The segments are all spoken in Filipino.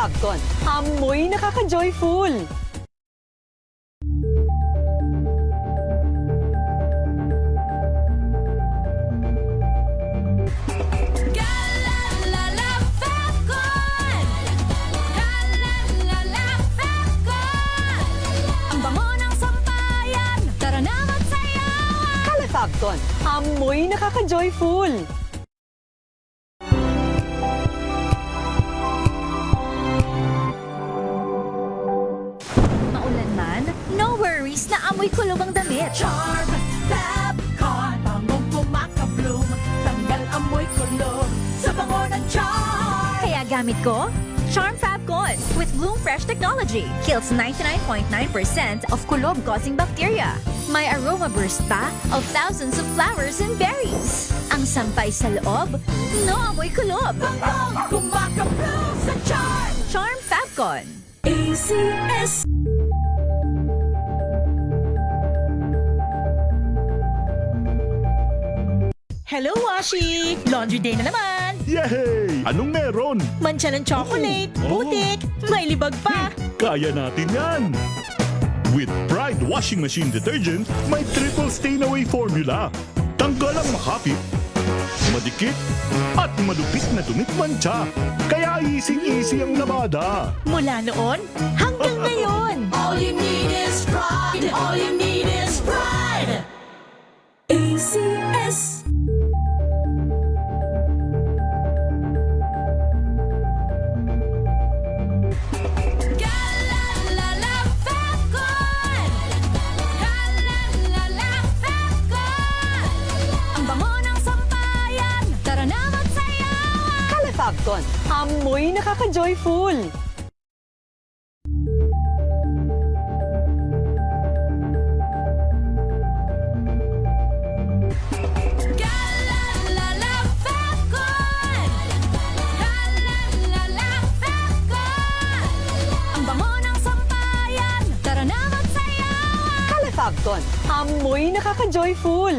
Falcon, amoy nakaka-joyful. Falcon, amoy nakaka-joyful. Maulan man, no worries na amoy kulob ang damit. Charm Fabcon, pangong pumakabloom, tanggal amoy kulob sa bango ng charm. Kaya gamit ko, Charm Fabcon with Bloom Fresh technology. Kills 99.9% of kulob-causing bacteria. May aroma burst pa of thousands of flowers and berries. Ang sampay sa loob, no amoy kulob. Pangong pumakabloom sa charm. Charm Fabcon. ACS. Hello, Washi! Laundry day na naman! Yay! Anong meron? Mancha ng chocolate, putik, may libag pa! Kaya natin yan! With Pride Washing Machine Detergent, may triple stain-away formula. Tanggal ang makapit, madikit, at madupit na dumit mancha. Kaya easy-easy ang labada. Mula noon hanggang ngayon! All you need is pride! All you need is pride! ACS. Falcon, amoy nakaka-joyful. Falcon, amoy nakaka-joyful.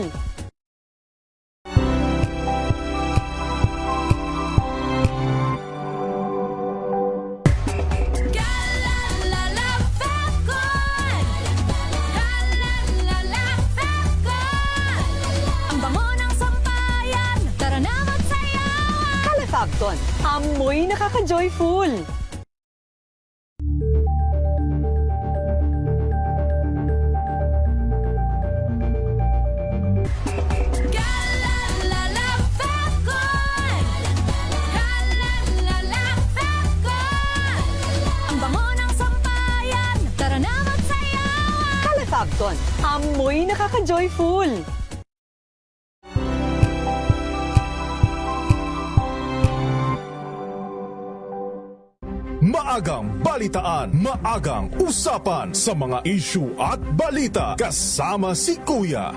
Falcon, amoy nakaka-joyful. Falcon, amoy nakaka-joyful. Maagang balitaan, maagang usapan sa mga issue at balita. Kasama si Kuya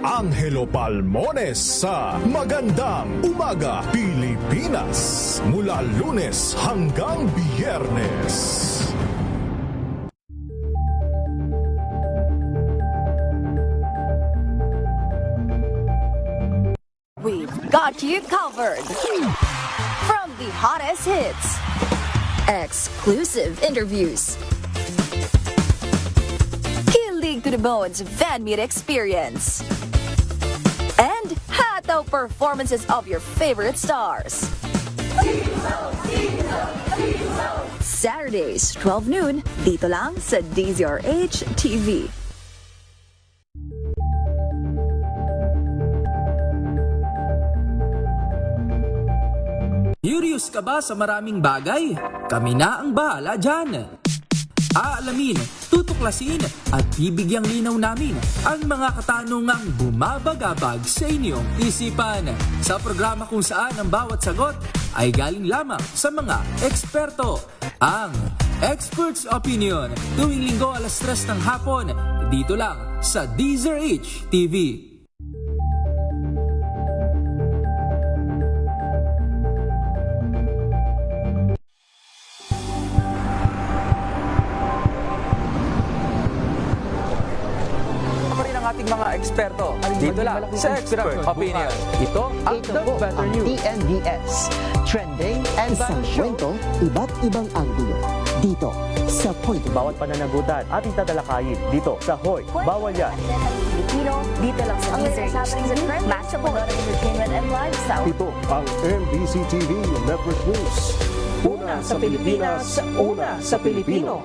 Angelo Palmones sa Magandang Umaga Pilipinas. Mula Lunes hanggang Biyernes. We've got you covered. From the hottest hits, exclusive interviews, kilig to the bones fan meet experience, and hataw performances of your favorite stars. Saturdays, 12 noon, dito lang sa DZRH TV. Curious ka ba sa maraming bagay? Kami na ang bahala dyan. Aalamin, tutuklasin at bibigyang linaw namin ang mga katanungang bumabagabag sa inyong isipan. Sa programa kung saan ang bawat sagot ay galing lamang sa mga eksperto. Ang Expert's Opinion, tuwing linggo 3:00 ng hapon, dito lang sa DZRH TV. mga eksperto. Dito lang sa Expert Opinion. Ito ang The Better News. TNVS. Trending and Isang fashion. kwento, iba't ibang anggulo. Dito sa Point. Bawat pananagutan ating tatalakayin dito sa Hoy. Bawal yan. Filipino, dito lang sa DZRH. Matchable entertainment and lifestyle. Ito ang MBC TV Network News. Una sa Pilipinas, una sa Pilipino.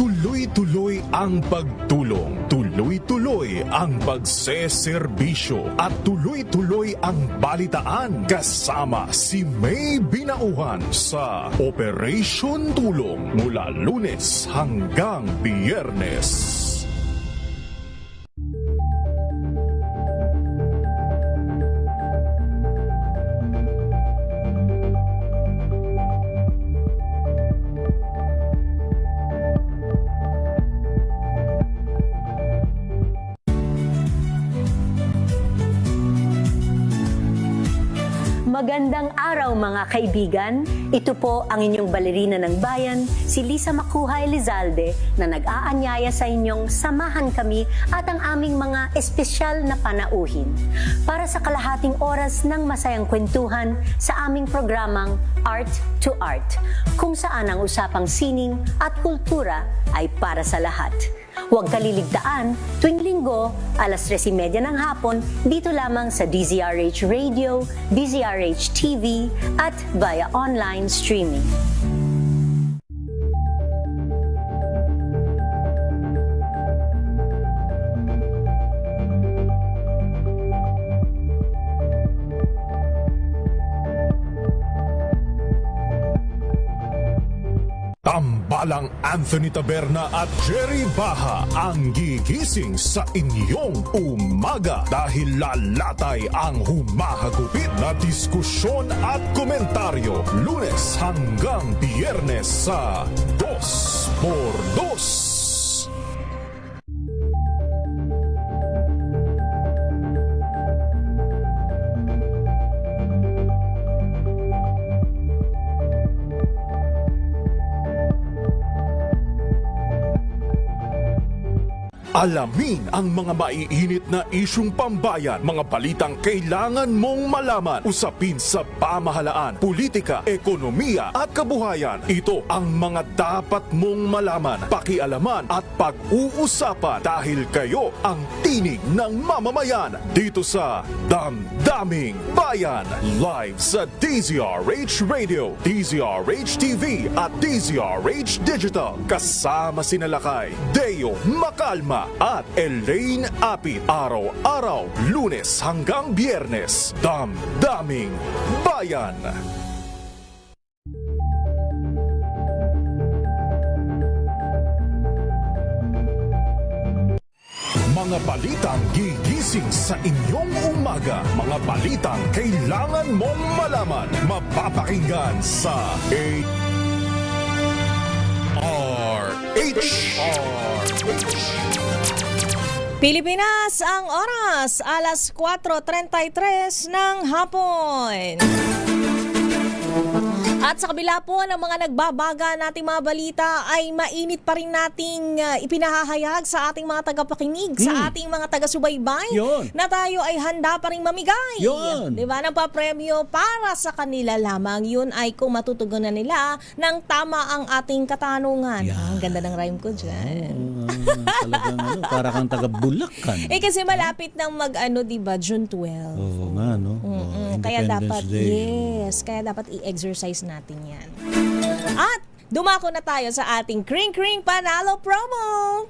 Tuloy-tuloy ang pagtulong, tuloy-tuloy ang pagseserbisyo at tuloy-tuloy ang balitaan kasama si May Binauhan sa Operation Tulong mula Lunes hanggang Biyernes. Magandang araw mga kaibigan. Ito po ang inyong balerina ng bayan, si Lisa Makuhay Lizalde, na nag-aanyaya sa inyong samahan kami at ang aming mga espesyal na panauhin para sa kalahating oras ng masayang kwentuhan sa aming programang Art to Art, kung saan ang usapang sining at kultura ay para sa lahat. Huwag kaliligtaan, tuwing linggo, alas 3:30 ng hapon, dito lamang sa DZRH Radio, DZRH TV, at via online streaming. Tambalang Anthony Taberna at Jerry Baha ang gigising sa inyong umaga dahil lalatay ang humahagupit na diskusyon at komentaryo Lunes hanggang Biyernes sa 2x2. Alamin ang mga maiinit na isyung pambayan, mga balitang kailangan mong malaman, usapin sa pamahalaan, politika, ekonomiya at kabuhayan. Ito ang mga dapat mong malaman, pakialaman at pag-uusapan dahil kayo ang tinig ng mamamayan dito sa Damdaming Bayan. Live sa DZRH Radio, DZRH TV at DZRH Digital. Kasama sinalakay Deo Macalma at Elaine Apit. Araw-araw, Lunes hanggang Biyernes. Damdaming Bayan. Mga balitang gigising sa inyong umaga. Mga balitang kailangan mong malaman. Mapapakinggan sa Pilipinas, ang oras, alas 4:33 ng hapon. At sa kabila po ng mga nagbabaga nating mga balita ay mainit pa rin nating ipinahahayag sa ating mga tagapakinig, sa ating mga taga-subaybay na tayo ay handa pa rin mamigay. Diba? Ng papremyo para sa kanila lamang. Yun ay kung matutugunan nila ng tama ang ating katanungan. Ang ganda ng rhyme ko dyan. Talagang para kang taga-Bulacan. Kasi malapit ng diba, June 12. Oo nga, no? Kaya dapat, Day. kaya dapat i-exercise natin yan. At dumako na tayo sa ating Kring Kring Panalo promo!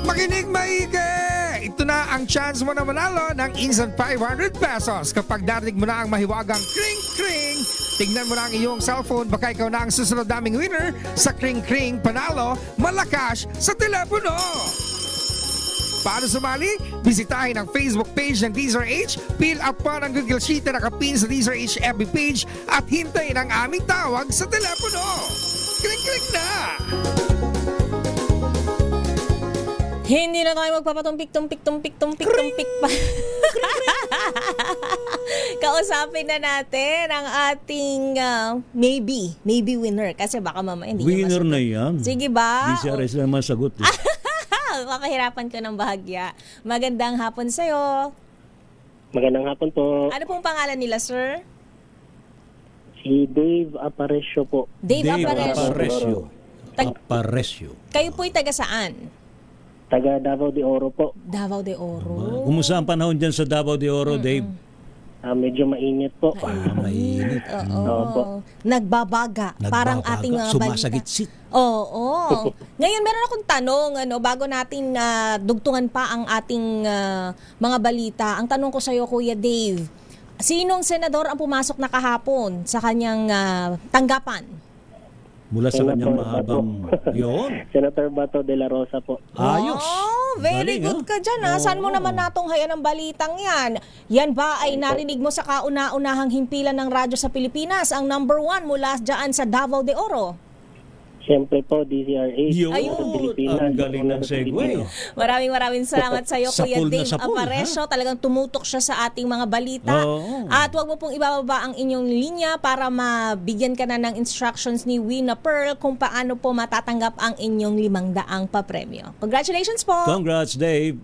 Makinig maigi! Ito na ang chance mo na manalo ng instant 500 pesos kapag narinig mo na ang mahiwagang Kring Kring. Tingnan mo na ang iyong cellphone, baka ikaw na ang susunod naming winner sa Kring Kring Panalo Malakas sa telepono. Paano sumali? Bisitahin ang Facebook page ng DZRH, fill up pa ng Google Sheet na nakapin sa DZRH FB page at hintayin ang aming tawag sa telepono. Kring-kring na! Hindi na tayo magpapatumpik pa. Kausapin na natin ang ating maybe winner. Kasi baka mamaya hindi niya Winner masagot. na yan. Sige ba? DCRS lang masagot. Makahirapan ka ng bahagya. Magandang hapon sa'yo. Magandang hapon po. Ano pong pangalan nila, sir? Si Dave Aparecio po. Dave Aparecio. Aparecio. Kayo po'y taga saan? Taga Davao de Oro po. Davao de Oro. Kumusta ang panahon dyan sa Davao de Oro, Dave? Medyo mainit po. Mainit. Oo. Nagbabaga. Parang ating mga balita. Sumasagitsit. Oo. Ngayon, meron akong tanong, bago natin dugtungan pa ang ating mga balita. Ang tanong ko sa iyo, Kuya Dave, sinong senador ang pumasok na kahapon sa kanyang tanggapan? Mula sa kanyang mahabang yun. Senator Bato de la Rosa po. Ayos. Oh, very Galing, good ka dyan. Saan mo naman natunghayan ang balitang yan? Yan ba ay narinig mo sa kauna-unahang himpilan ng radyo sa Pilipinas, ang number 1 mula dyan sa Davao de Oro? Siyempre po, DCRH. Yun. Pilipinas. Ang galing ng segue. Maraming salamat sa iyo, Kuya Sapul na Dave sapul, Aparecio. Talagang tumutok siya sa ating mga balita. Oo. At huwag mo pong ibababa ang inyong linya para mabigyan ka na ng instructions ni Wina Pearl kung paano po matatanggap ang inyong 500 papremyo. Congratulations po! Congrats, Dave.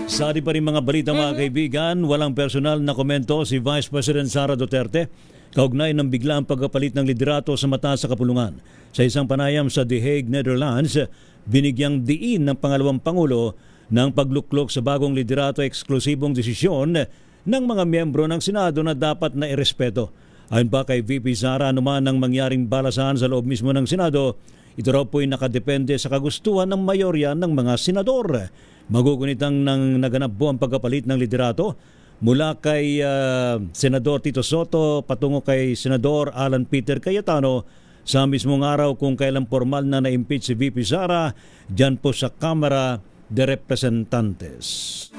Sa pa rin mga balita, mga kaibigan, walang personal na komento si Vice President Sara Duterte kaugnay ng biglaang pagkapalit ng liderato sa mataas sa kapulungan. Sa isang panayam sa The Hague, Netherlands, binigyang diin ng pangalawang Pangulo ng pagluklok sa bagong liderato eksklusibong desisyon ng mga miyembro ng Senado na dapat na irespeto. Ayon pa kay VP Sara, anuman ang mangyaring balasahan sa loob mismo ng Senado, ito raw po'y nakadepende sa kagustuhan ng mayorya ng mga senador. Magugunitang nang naganap po ang pagkapalit ng liderato mula kay Senador Tito Soto patungo kay Senador Alan Peter Cayetano sa mismong araw kung kailan formal na na-impeach si VP Sara dyan po sa Kamara de Representantes.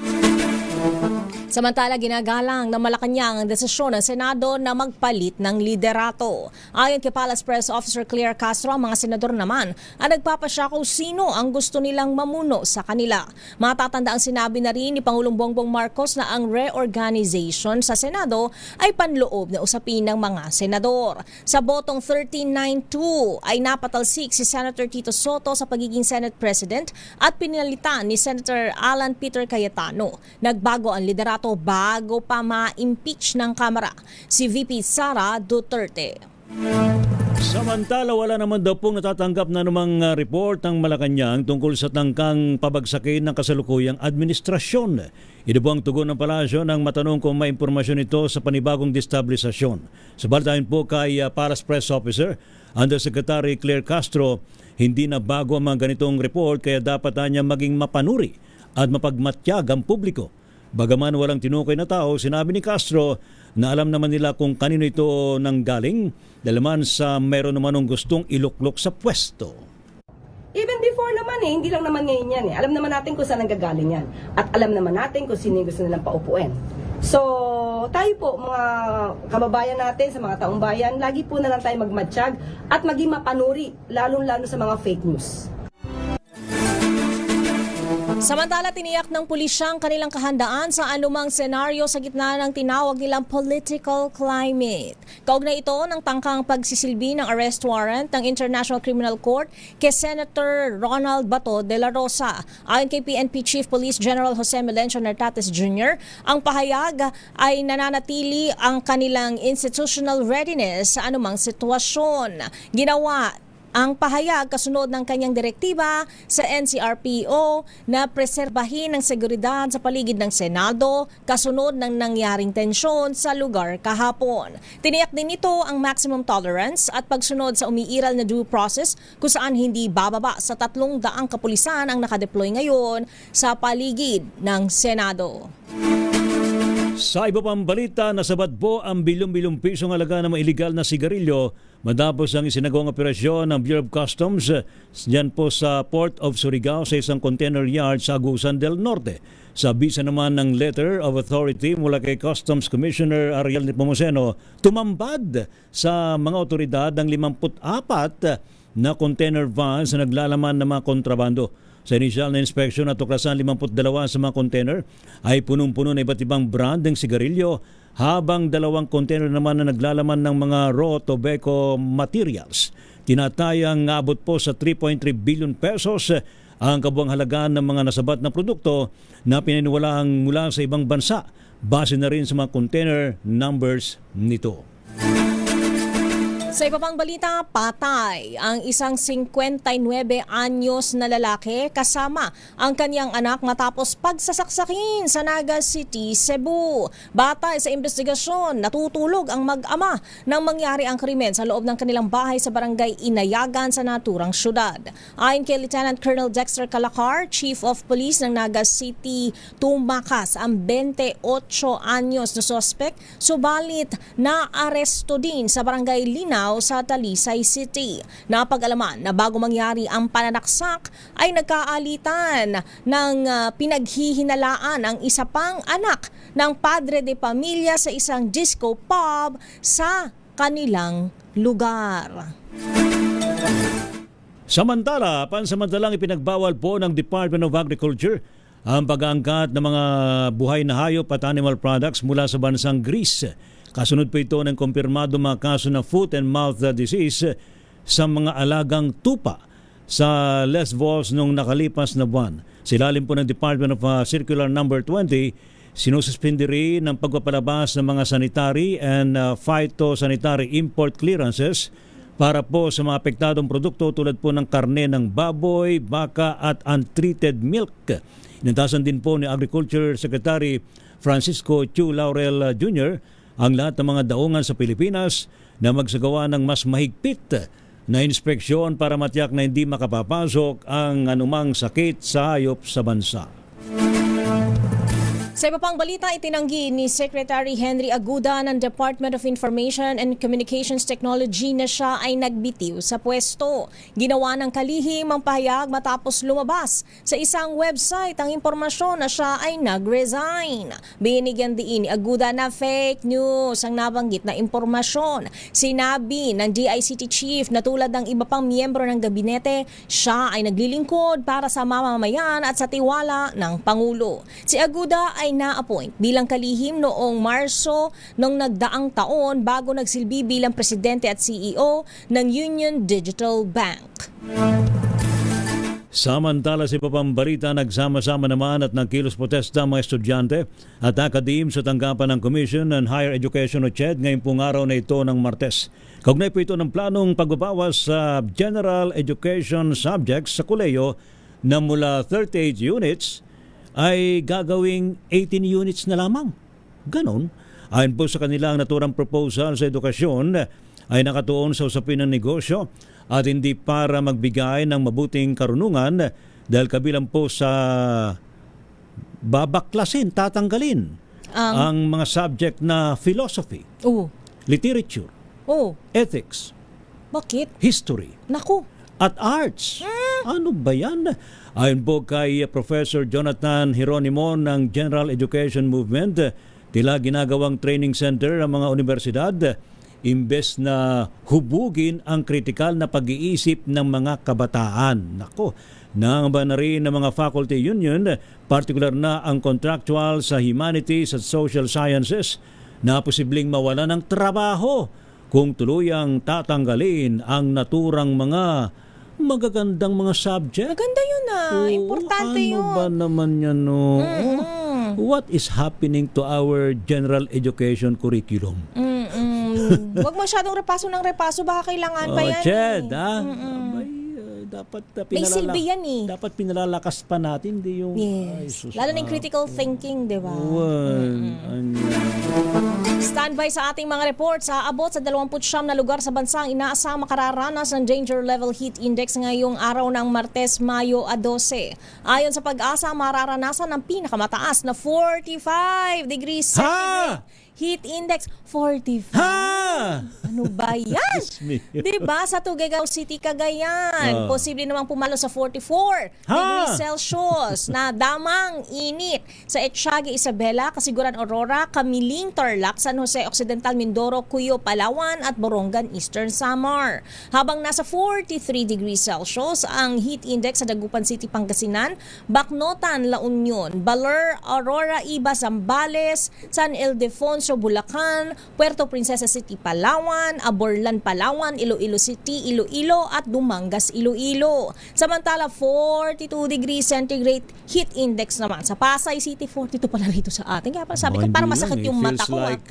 Samantala, ginagalang na Malacanang ang desisyon ng Senado na magpalit ng liderato. Ayon kay Palace Press Officer Claire Castro, ang mga senador naman ang nagpapasya kung sino ang gusto nilang mamuno sa kanila. Matatanda ang sinabi na rin ni Pangulong Bongbong Marcos na ang reorganization sa Senado ay panloob na usapin ng mga senador. Sa botong 13-9-2 ay napatalsik si Senator Tito Soto sa pagiging Senate President at pinalitan ni Senator Alan Peter Cayetano. Nagbago ang liderato bago pa ma-impeach ng Kamara si VP Sara Duterte. Samantala, wala naman daw pong natatanggap na namang report ng Malacanang tungkol sa tangkang pabagsakin ng kasalukuyang administrasyon. Ito po ang tugon ng palasyo nang matanong kung may impormasyon ito sa panibagong destabilisasyon. Sabalitain po kay Palace Press Officer, Undersecretary Claire Castro, hindi na bago ang mga ganitong report kaya dapat niya maging mapanuri at mapagmatyag ang publiko. Bagaman walang tinukoy na tao, sinabi ni Castro na alam naman nila kung kanino ito nanggaling, dalaman sa meron naman ng gustong iluklok sa pwesto. Even before naman hindi lang naman ngayon yan Alam naman natin kung saan nanggagaling yan. At alam naman natin kung sino yung gusto nilang paupuin. So, tayo po, mga kababayan natin, sa mga taong bayan, lagi po na lang tayo magmatsyag at maging mapanuri, lalong-lalo sa mga fake news. Samantala, tiniyak ng pulisya ang kanilang kahandaan sa anumang senaryo sa gitna ng tinawag nilang political climate. Kaugnay ito ng tangkang pagsisilbi ng arrest warrant ng International Criminal Court kay Senator Ronald Bato de la Rosa. Ayon kay PNP Chief Police General Jose Melencio Nartates Jr., ang pahayag ay nananatili ang kanilang institutional readiness sa anumang sitwasyon. Ginawa ang pahayag kasunod ng kanyang direktiba sa NCRPO na preserbahin ang seguridad sa paligid ng Senado kasunod ng nangyaring tensyon sa lugar kahapon. Tiniyak din ito ang maximum tolerance at pagsunod sa umiiral na due process kung saan hindi bababa sa 300 kapulisan ang nakadeploy ngayon sa paligid ng Senado. Sa iba pang balita, nasabat po ang bilyong-bilyong pisong halaga ng mga iligal na sigarilyo matapos ang isinagawang operasyon ng Bureau of Customs dyan po sa Port of Surigao sa isang container yard sa Agusan del Norte. Sa bisa naman ng letter of authority mula kay Customs Commissioner Ariel Nepomuceno, tumambad sa mga otoridad ng 54 na container vans na naglalaman ng mga kontrabando. Sa inisyal na inspeksyon at tuklasan 52 sa mga container ay punong-puno na iba't ibang brand ng sigarilyo, habang 2 container naman na naglalaman ng mga raw tobacco materials. Tinatayang abot po sa 3.3 billion pesos ang kabuang halaga ng mga nasabat na produkto na pinaniwalaang mula sa ibang bansa, base na rin sa mga container numbers nito. Sa iba pang balita, patay ang isang 59 anyos na lalaki kasama ang kanyang anak matapos pagsasaksakin sa Naga City, Cebu. Batay sa investigasyon, natutulog ang mag-ama nang mangyari ang krimen sa loob ng kanilang bahay sa barangay Inayagan sa naturang syudad. Ayon kay Lieutenant Colonel Dexter Calacar, Chief of Police ng Naga City, tumakas ang 28 anyos na suspect, subalit na-aresto din sa barangay Linaw sa Talisay City. Napag-alaman na bago mangyari ang pananaksak ay nagkaalitan ng pinaghihinalaan ang isa pang anak ng padre de pamilya sa isang disco pub sa kanilang lugar. Samantala, pansamantalang ipinagbawal po ng Department of Agriculture ang pag-aangkat ng mga buhay na hayop at animal products mula sa bansang Greece. Kasunod po ito ng kumpirmado mga kaso ng foot and mouth disease sa mga alagang tupa sa Lesbos noong nakalipas na buwan. Silalim po ng Department of Circular Number 20, sinususpindi rin ng pagpapalabas ng mga sanitary and phytosanitary import clearances para po sa mga apektadong produkto tulad po ng karne ng baboy, baka at untreated milk. Inantasan din po ni Agriculture Secretary Francisco Chu Laurel Jr. ang lahat ng mga daungan sa Pilipinas na magsagawa ng mas mahigpit na inspeksyon para matiyak na hindi makapapasok ang anumang sakit sa hayop sa bansa. Sa iba pang balita, itinanggi ni Secretary Henry Aguda ng Department of Information and Communications Technology na siya ay nagbitiw sa pwesto. Ginawa ng kalihim ang pahayag matapos lumabas sa isang website ang impormasyon na siya ay nag-resign. Binigyan din ni Aguda na fake news ang nabanggit na impormasyon. Sinabi ng DICT Chief na tulad ng iba pang miyembro ng gabinete, siya ay naglilingkod para sa mamamayan at sa tiwala ng Pangulo. Si Aguda ay na-appoint bilang kalihim noong Marso noong nagdaang taon bago nagsilbi bilang presidente at CEO ng Union Digital Bank. Samantala sa ipapambalita, nagsama-sama naman at nagkilos protesta ang mga estudyante at akadim sa tanggapan ng Commission on Higher Education o CHED ngayong pong araw na ito ng Martes. Kaugnay po ito ng planong pagbabawas sa general education subjects sa kolehiyo na mula 38 units ay gagawing 18 units na lamang. Ganon. Ayon po sa kanilang naturang proposal sa edukasyon ay nakatuon sa usapin ng negosyo at hindi para magbigay ng mabuting karunungan dahil kabilang po sa babaklasin, tatanggalin ang mga subject na philosophy, literature, ethics, bakit? history, Naku. at arts. Ano ba yan? Ayon po kay Professor Jonathan Hieronimo ng General Education Movement, tila ginagawang training center ang mga universidad imbes na hubugin ang kritikal na pag-iisip ng mga kabataan. Nako, nangamba na rin ng mga faculty union, partikular na ang contractual sa humanities at social sciences, na posibleng mawala ng trabaho kung tuluyang tatanggalin ang naturang mga magagandang mga subject. Maganda yun importante ano yun. Ano ba naman yan What is happening to our general education curriculum? Huwag masyadong repaso ng repaso, baka kailangan pa yan. Ched, dapat may silbi yan dapat pinalalakas pa natin yung lalo na yung critical thinking, di ba? Standby sa ating mga reports. Aabot sa 29 na lugar sa bansa ang inaasang makararanas ng danger level heat index ngayong araw ng Martes, Mayo 12. Ayon sa Pag-asa, mararanasan ng pinakamataas na 45 degrees centigrade. Heat index 45. Ano ba yan? Excuse me. Diba? Sa Tuguegarao City, Cagayan. Posible namang pumalo sa 44 degrees Celsius na damang init. Sa Etxague, Isabela, Kasiguran, Aurora, Kamiling, Tarlac, San Jose Occidental, Mindoro, Cuyo, Palawan at Borongan, Eastern Samar. Habang nasa 43 degrees Celsius ang heat index sa Dagupan City, Pangasinan, Bacnotan, La Union, Baler, Aurora, Iba, Zambales, San Ildefonso, Bulacan, Puerto Princesa City, Palawan, Aborlan, Palawan, Iloilo City, Iloilo at Dumangas, Iloilo. Samantala 42 degrees centigrade heat index naman sa Pasay City, 42 pala rito sa atin. Kaya pa sabi ko, para masakit yung mata ko. Feels like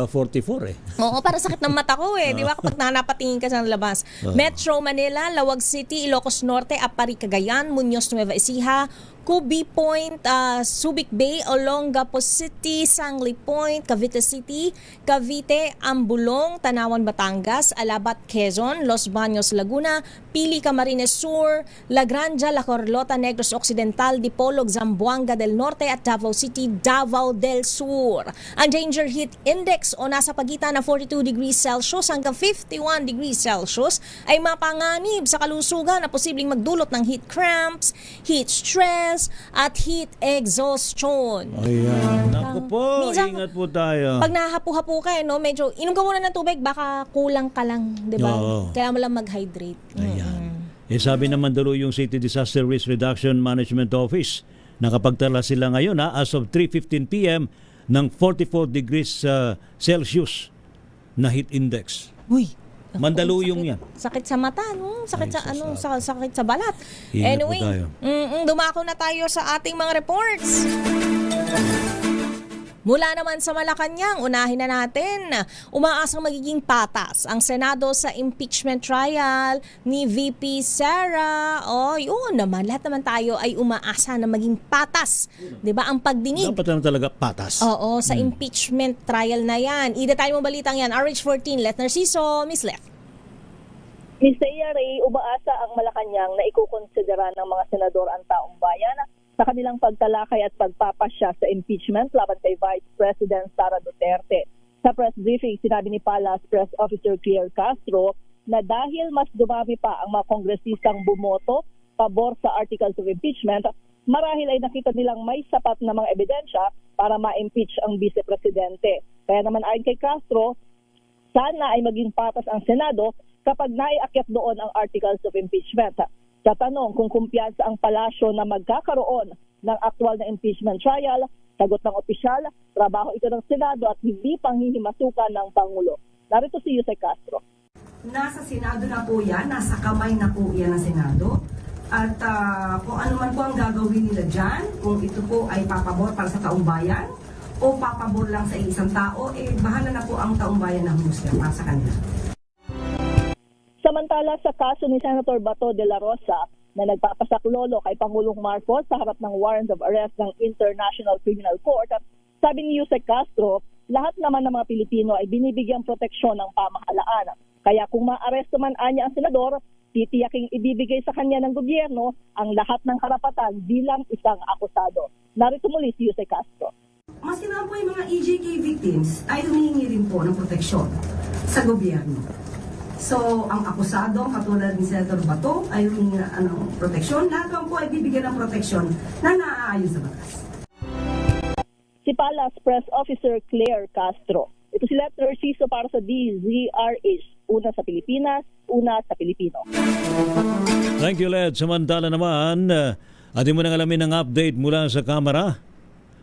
44 eh. Oo, para sakit ng mata ko eh. Di ba kapag nanapatingin ka sa labas. Metro Manila, Lawag City, Ilocos Norte, Apari, Cagayan, Muñoz, Nueva Ecija, Cubi Point, Subic Bay, Olongapo City, Sangli Point, Cavite City, Cavite, Ambulong, Tanawan, Batangas, Alabat, Quezon, Los Baños, Laguna, Pili, Camarines Sur, La Granja, La Carlota, Negros Occidental, Dipolog, Zamboanga del Norte at Davao City, Davao del Sur. Ang Danger Heat Index o nasa pagitan na 42 degrees Celsius hanggang 51 degrees Celsius ay mapanganib sa kalusugan na posibleng magdulot ng heat cramps, heat stress, at heat exhaustion. Ayan. Naku po, Minsan, ingat po tayo. Pag nahapu-hapu ka, no, medyo inom ka muna ng tubig, baka kulang ka lang, di ba? Oo. Kaya mo lang mag-hydrate. Ayan. Sabi naman dalo yung City Disaster Risk Reduction Management Office, nakapagtala sila ngayon as of 3:15 p.m. ng 44 degrees Celsius na heat index. Uy, Mandaluyong yan. sakit sa mata, no? Sakit sakit sa balat. Ingat Anyway, po tayo. Dumako na tayo sa ating mga reports. Mula naman sa Malacanang, unahin na natin, umaasang magiging patas ang Senado sa impeachment trial ni VP Sara. Yun naman, lahat naman tayo ay umaasa na maging patas. 'Di ba ang pagdinig? Dapat naman talaga patas. Oo, sa impeachment trial na yan. Ida tayo mong balitang yan. RH14, Let Narciso, Miss Leth. Ms. Ray, umaasa ang Malacanang na ikukonsidera ng mga senador ang taong bayan sa kanilang pagtalakay at pagpapasya sa impeachment laban kay Vice President Sara Duterte. Sa press briefing, sinabi ni Palace Press Officer Claire Castro na dahil mas dumami pa ang mga kongresistang bumoto pabor sa articles of impeachment, marahil ay nakita nilang may sapat na mga ebidensya para ma-impeach ang vice-presidente. Kaya naman ayon kay Castro, sana ay maging patas ang Senado kapag naiakyat doon ang articles of impeachment. Sa tanong kung kumpiyansa ang palasyo na magkakaroon ng aktual na impeachment trial, sagot ng opisyal, trabaho ito ng Senado at hindi panghihimasukan ng Pangulo. Narito si Jose Castro. Nasa Senado na po yan, nasa kamay na po yan ng Senado. At kung ano man po ang gagawin nila dyan, kung ito po ay papabor para sa taong bayan o papabor lang sa isang tao, bahala na po ang taong bayan ng humusga para sa kanila. Samantala sa kaso ni Senator Bato de la Rosa na nagpapasaklolo kay Pangulong Marcos sa harap ng warrant of arrest ng International Criminal Court, sabi ni Jose Castro, lahat naman ng mga Pilipino ay binibigyang proteksyon ng pamahalaan. Kaya kung maaresto man anya ang senador, titiyaking ibibigay sa kanya ng gobyerno ang lahat ng karapatan bilang isang akusado. Narito muli si Jose Castro. Maski naman po yung mga EJK victims ay humihingi rin po ng proteksyon sa gobyerno. So, ang akusado, katulad ni Senator Bato, ay humingi ng proteksyon. Lahat naman po ay bibigyan ng proteksyon na naaayon sa batas. Si Palace Press Officer Claire Castro. Ito si Let Narciso para sa DZRH. Una sa Pilipinas, una sa Pilipino. Thank you, Led. Samantala naman, atin mo nang alamin ang update mula sa Kamara.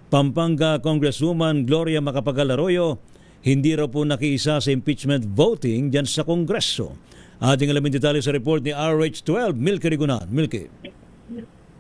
Pampanga Congresswoman Gloria Macapagal Arroyo, hindi raw po nakiisa sa impeachment voting dyan sa Kongreso. Ating alamin detalye sa report ni RH12, Milky Rigunan. Milky.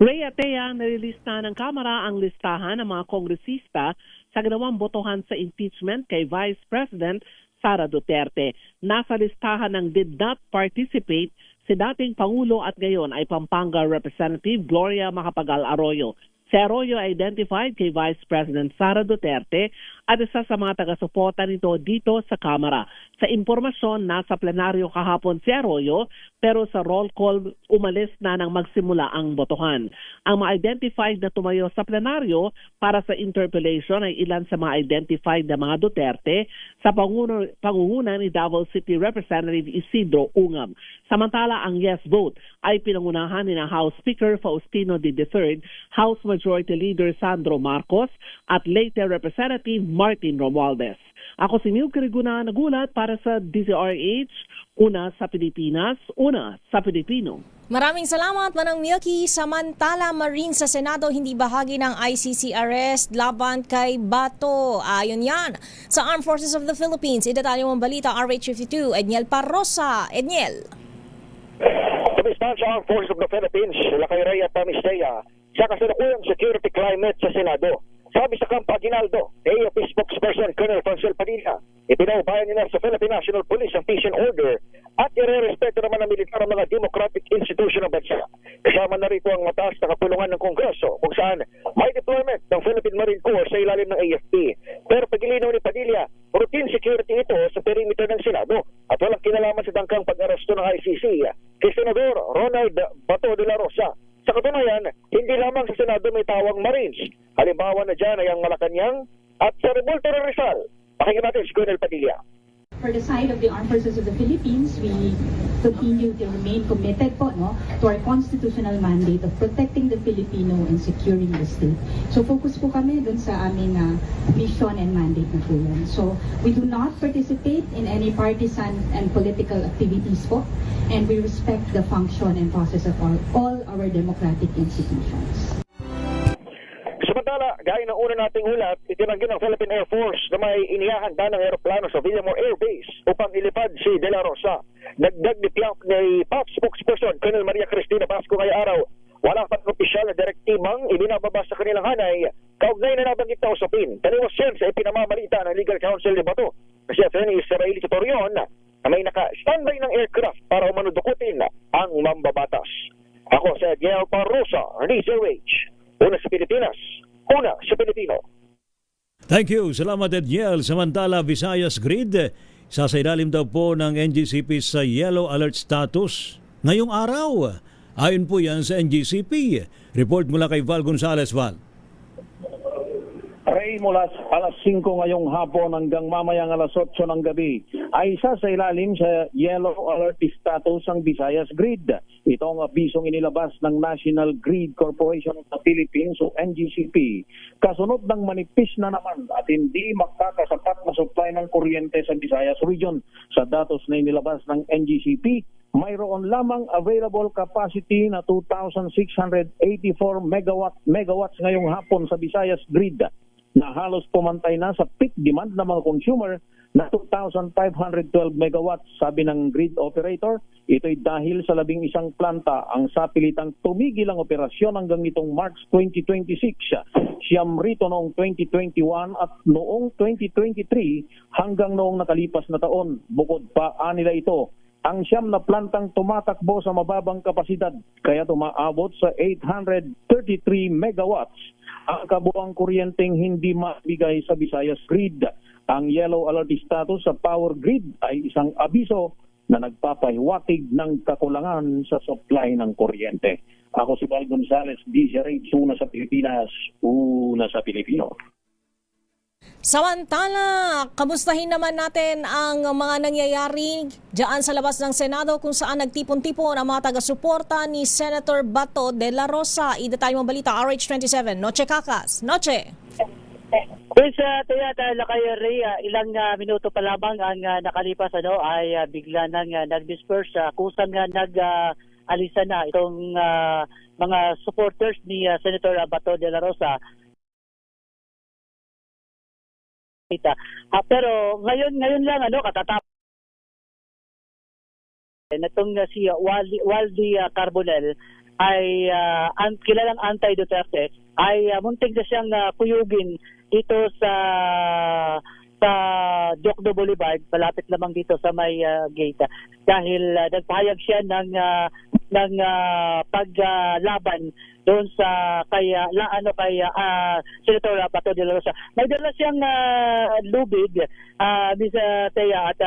Ray Atea, nililista ng Kamara ang listahan ng mga kongresista sa ginawang botohan sa impeachment kay Vice President Sara Duterte. Nasa listahan ng did not participate si dating Pangulo at ngayon ay Pampanga Representative Gloria Macapagal Arroyo. Si Arroyo identified kay Vice President Sara Duterte at isa sa mga taga-suporta nito dito sa Kamara. Sa impormasyon, nasa plenaryo kahapon si Arroyo pero sa roll call umalis na nang magsimula ang botohan. Ang mga identified na tumayo sa plenaryo para sa interpellation ay ilan sa mga identified na mga Duterte sa pangunguna ni Davao City Representative Isidro Ungab. Samantala, ang yes vote ay pinangunahan ni House Speaker Faustino D. III, House Majority Leader Sandro Marcos at later Representative Martin Romualdez. Ako si Neil Cariguna, nagulat para sa DZRH, una sa Pilipinas, una sa Pilipino. Maraming salamat, Manang Milky. Samantala, Marine sa Senado hindi bahagi ng ICC arrest laban kay Bato. Ayon yan sa Armed Forces of the Philippines. Idetalye mong balita, RH52, Edniel Parrosa. Edniel. Kumistan sa Armed Forces of the Philippines, Lakay Rhea Pamistea, sa kasalukuyang security climate sa Senado. Sabi sa Camp Aguinaldo, AFP spokesperson Colonel Francel Padilla, ipinaubayan nila sa Philippine National Police ang peace and order at irerespeto naman ng militar ang mga democratic institution ng bansa. Kasama na rito ang mataas na kapulungan ng Kongreso kung saan may deployment ng Philippine Marine Corps sa ilalim ng AFP. Pero pagilinaw ni Padilla, routine security ito sa perimeter ng Senado at walang kinalaman sa dangkang pag-aresto ng ICC kay Senador Ronald Bato de la Rosa. Sa katunayan, hindi lamang sa Senado may tawang Marines. Halimbawa na dyan ay ang Malacanang at sa Rebulto ng Rizal. Pakinggan natin si Colonel Padilla. For the side of the Armed Forces of the Philippines, we continue to remain committed po, to our constitutional mandate of protecting the Filipino and securing the state. So focus po kami dun sa aming mission and mandate na po yan. So we do not participate in any partisan and political activities po, and we respect the function and process of all our democratic institutions. Samantala, gaya ng una nating ulat, itinanggi ng Philippine Air Force na may inihahanda ng aeroplano sa Villamor Air Base upang ilipad si De La Rosa. Dagdag ni PAP spokesperson Colonel Maria Cristina Basco ngayong araw, wala pang opisyal na direktibang ibinababa sa kanilang hanay kaugnay na nabanggit na usapin. Taliwas yan sa ipinamamalita ng Legal Counsel ni Bato na si Attorney Israeli Tutorion na may naka-standby ng aircraft para umanudukutin ang mambabatas. Ako si Edniel Parrosa, DZRH. Una sa Pilipinas, una sa Pilipino. Thank you. Salamat, Edniel. Samantala, Visayas Grid, sasailalim daw po ng NGCP sa yellow alert status ngayong araw. Ayon po yan sa NGCP. Report mula kay Val Gonzalez. Val. Ray, mula alas 5 ngayong hapon hanggang mamayang alas 8 ng gabi ay isa sa ilalim sa yellow alert status ang Visayas Grid. Ito ang abisong inilabas ng National Grid Corporation of the Philippines o NGCP. Kasunod ng manipis na naman at hindi makakasapat na supply ng kuryente sa Visayas region. Sa datos na inilabas ng NGCP, mayroon lamang available capacity na 2,684 megawatts ngayong hapon sa Visayas Grid, na halos pumantay na sa peak demand ng mga consumer na 2,512 megawatts. Sabi ng grid operator, ito'y dahil sa 11 planta ang sapilitang tumigil ang operasyon hanggang nitong March 2026. Siyam rito noong 2021 at noong 2023 hanggang noong nakalipas na taon. Bukod pa nila ito, ang siyam na plantang tumatakbo sa mababang kapasidad, kaya tumaabot sa 833 megawatts ang kabuang kuryenteng hindi mabigay sa Visayas Grid. Ang yellow alert status sa power grid ay isang abiso na nagpapahiwatig ng kakulangan sa supply ng kuryente. Ako si Val Gonzalez, DZRH, una sa Pilipinas, una sa Pilipino. Samantala, kamustahin naman natin ang mga nangyayari diyan sa labas ng Senado kung saan nagtipon-tipon ang mga taga-suporta ni Senator Bato de la Rosa. Idetalye mong balita, RH27, Noche Cacas. Noche. Pues Tayata Lakay Rhea, ilang minuto pa lamang ang nakalipas ay bigla nang nag-disperse kung saan nag-alisa na itong mga supporters ni Senator Bato de la Rosa. Pero ngayon lang katatapos natong si Waldy Carbonell ay kilalang anti-Duterte ay muntik na siyang kuyugin dito sa sa Jokno Boulevard, malapit lamang dito sa may gate. Dahil nagpahayag siya ng paglaban doon sa kay Senator Bato de la Rosa. May dala siyang lubid, Ms. Thea at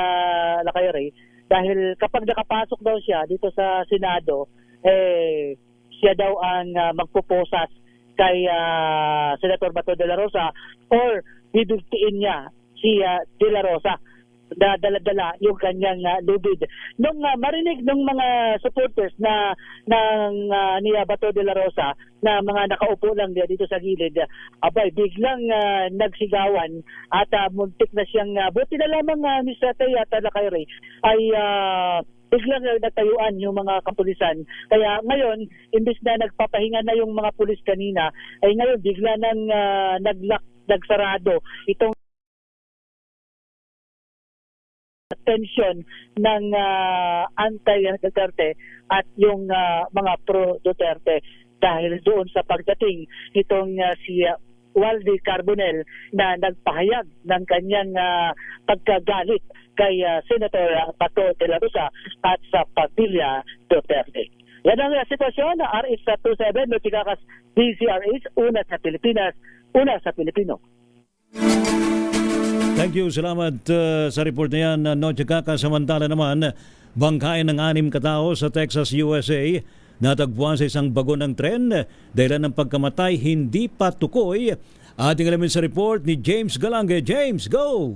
Lakay Ray, dahil kapag nakapasok daw siya dito sa Senado, siya daw ang magpuposas kay Senator Bato de la Rosa or bibigtiin niya si de la Rosa na dala-dala yung kanyang lubid. Nung marinig ng mga supporters ni Bato de la Rosa na mga nakaupo lang dito sa gilid, abay, biglang nagsigawan at muntik na siyang, buti na lamang Ms. Thea at Lakay Ray, ay biglang natayuan yung mga kapulisan. Kaya ngayon, imbis na nagpapahinga na yung mga pulis kanina, ay ngayon bigla nang nagsarado itong tension ng anti-Duterte at yung mga pro-Duterte dahil doon sa pagdating nitong si Waldy Carbonell na nagpahayag ng kanyang pagkagalit kay Senator Bato de la Rosa at sa pamilya Duterte. Yan ang sitwasyon na RH27 Noticakas DZRH, una sa Pilipinas, una sa Pilipino. Thank you. Salamat sa report na yan. Noche Kaka, samantala naman, bangkain ng 6 katao sa Texas, USA, natagpuan sa isang bago ng tren. Dahilan ng pagkamatay, hindi pa tukoy. Ating alamin sa report ni James Galange. James, go!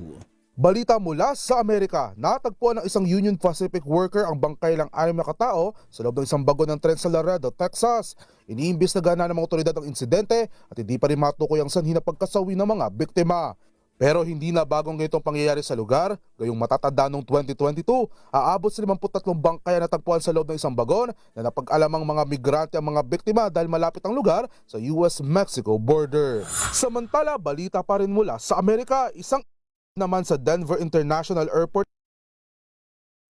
Balita mula sa Amerika, natagpuan ng isang Union Pacific worker ang bangkay ng 6 na katao sa loob ng isang bago ng tren sa Laredo, Texas. Iniimbestigahan na ng mga otoridad ang insidente at hindi pa rin matukoy ang sanhi ng pagkasawi ng mga biktima. Pero hindi na bagong ganitong pangyayari sa lugar. Gayong matatanda noong 2022, aabot sa 53 bangkay na natagpuan sa loob ng isang bagon na napag-alamang mga migrante ang mga biktima dahil malapit ang lugar sa US-Mexico border. Samantala, balita pa rin mula sa Amerika, isang naman sa Denver International Airport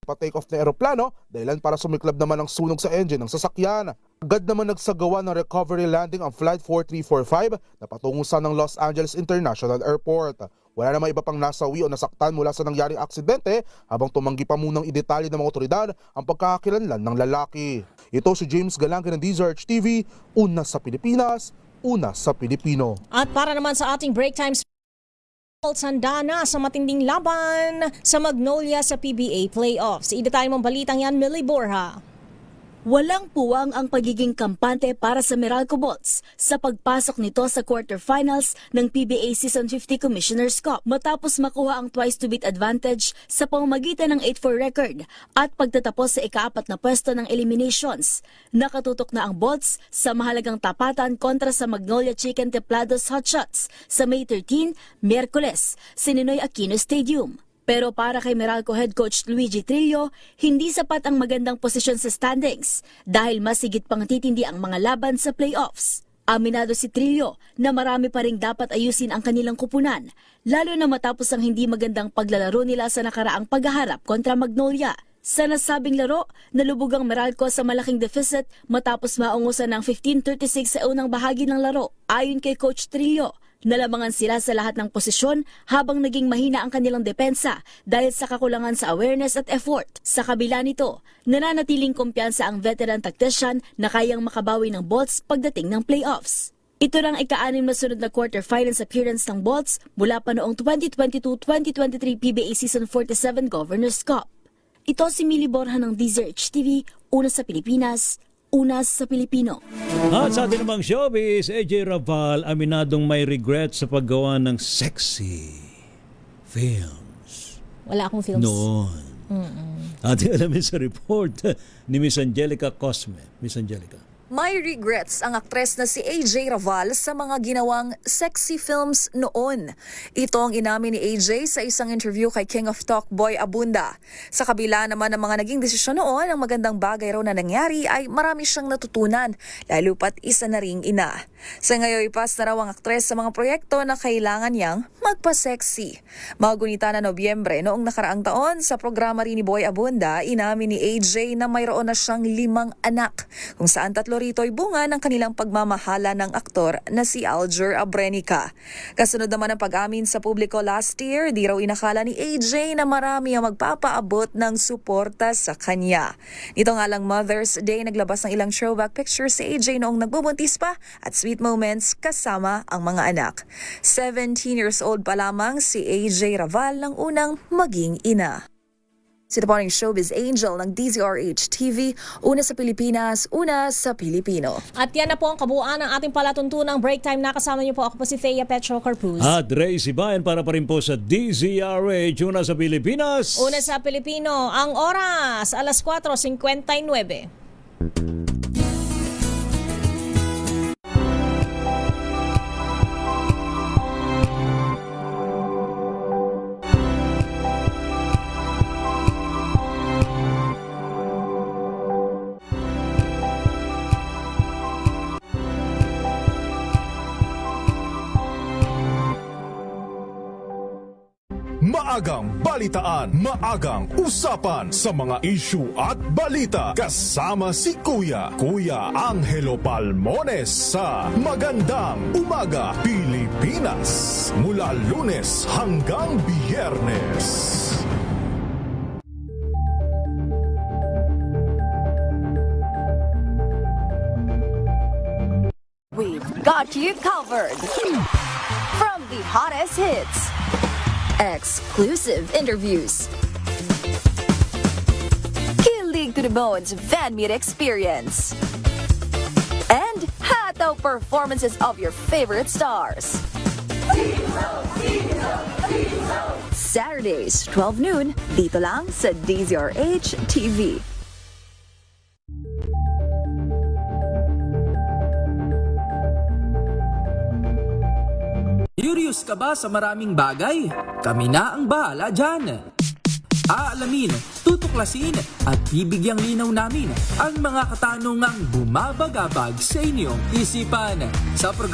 pa-take off na eroplano dahilan para sumiklab naman ang sunog sa engine ng sasakyan. Agad naman nagsagawa ng recovery landing ang Flight 4345 na patungo sa ng Los Angeles International Airport. Wala namang iba pang nasawi o nasaktan mula sa nangyaring aksidente habang tumanggi pa munang idetalye ng mga otoridad ang pagkakakilanlan ng lalaki. Ito si James Galange ng DZRH TV, una sa Pilipinas, una sa Pilipino. At para naman sa ating break times, handa na sa matinding laban sa Magnolia sa PBA Playoffs. Idatay mong balitang yan, Millie Borja. Walang puwang ang pagiging kampante para sa Meralco Bolts sa pagpasok nito sa quarterfinals ng PBA Season 50 Commissioner's Cup matapos makuha ang twice-to-beat advantage sa pamamagitan ng 8-4 record at pagtatapos sa ika-4 na pwesto ng eliminations. Nakatutok na ang Bolts sa mahalagang tapatan kontra sa Magnolia Chicken Templados Hotshots sa May 13, Miyerkules, sa Ninoy Aquino Stadium. Pero para kay Meralco head coach Luigi Trillo, hindi sapat ang magandang posisyon sa standings dahil mas higit pang titindi ang mga laban sa playoffs. Aminado si Trillo na marami pa ring dapat ayusin ang kanilang kupunan, lalo na matapos ang hindi magandang paglalaro nila sa nakaraang paghaharap kontra Magnolia. Sa nasabing laro, nalubog ang Meralco sa malaking deficit matapos maungusan ng 15-36 sa unang bahagi ng laro. Ayon kay Coach Trillo, nalamangan sila sa lahat ng posisyon habang naging mahina ang kanilang depensa dahil sa kakulangan sa awareness at effort. Sa kabila nito, nananatiling kumpiyansa ang veteran tactician na kayang makabawi ng Bolts pagdating ng playoffs. Ito ng ika-6 na sunod na quarterfinals appearance ng Bolts mula pa noong 2022-2023 PBA Season 47 Governors Cup. Ito si Millie Borja ng DZRH TV, una sa Pilipinas, una sa Pilipino. At sa atin namang showbiz, AJ Raval aminadong may regret sa paggawa ng sexy films. Wala akong films. Noon. Ating alamin sa report ni Miss Angelica Cosme. Miss Angelica. May regrets ang aktres na si AJ Raval sa mga ginawang sexy films noon. Ito ang inamin ni AJ sa isang interview kay King of Talk Boy Abunda. Sa kabila naman ng mga naging desisyon noon, ang magandang bagay raw na nangyari ay marami siyang natutunan, lalo pat isa na ring ina. Sa ngayon, ipas na raw ang aktres sa mga proyekto na kailangan niyang magpa-sexy. Magunita na Nobyembre noong nakaraang taon sa programa rin ni Boy Abunda, inamin ni AJ na mayroon na siyang 5 anak, kung saan 3 Senado rito ay bunga ng kanilang pagmamahala ng aktor na si Alger Abrenica. Kasunod naman ang pag-amin sa publiko last year, di raw inakala ni AJ na marami ang magpapaabot ng suporta sa kanya. Nito nga lang Mother's Day, naglabas ng ilang throwback pictures si AJ noong nagbubuntis pa at sweet moments kasama ang mga anak. 17 years old pa lamang si AJ Raval nang unang maging ina. Sino po ang showbiz angel ng DZRH TV, una sa Pilipinas, una sa Pilipino. At yan na po ang kabuuan ng ating palatuntunang break time. Nakasama niyo po ako po si Thea Petro Corpus. At Ray Sibayan para pa rin po sa DZRH, una sa Pilipinas. Una sa Pilipino, ang oras, alas 4:59. Maagang balitaan, maagang usapan sa mga issue at balita. Kasama si Kuya Angelo Palmones sa Magandang Umaga Pilipinas. Mula Lunes hanggang Biyernes. We've got you covered. From the hottest hits, exclusive interviews, kilig to the bones fan meet experience, and hataw performances of your favorite stars. Saturdays, 12 noon, dito lang sa DZRH TV. Curious ka ba sa maraming bagay? Kami na ang bahala dyan. Aalamin, tutuklasin at bibigyang linaw namin ang mga katanungang bumabagabag sa inyong isipan sa programa.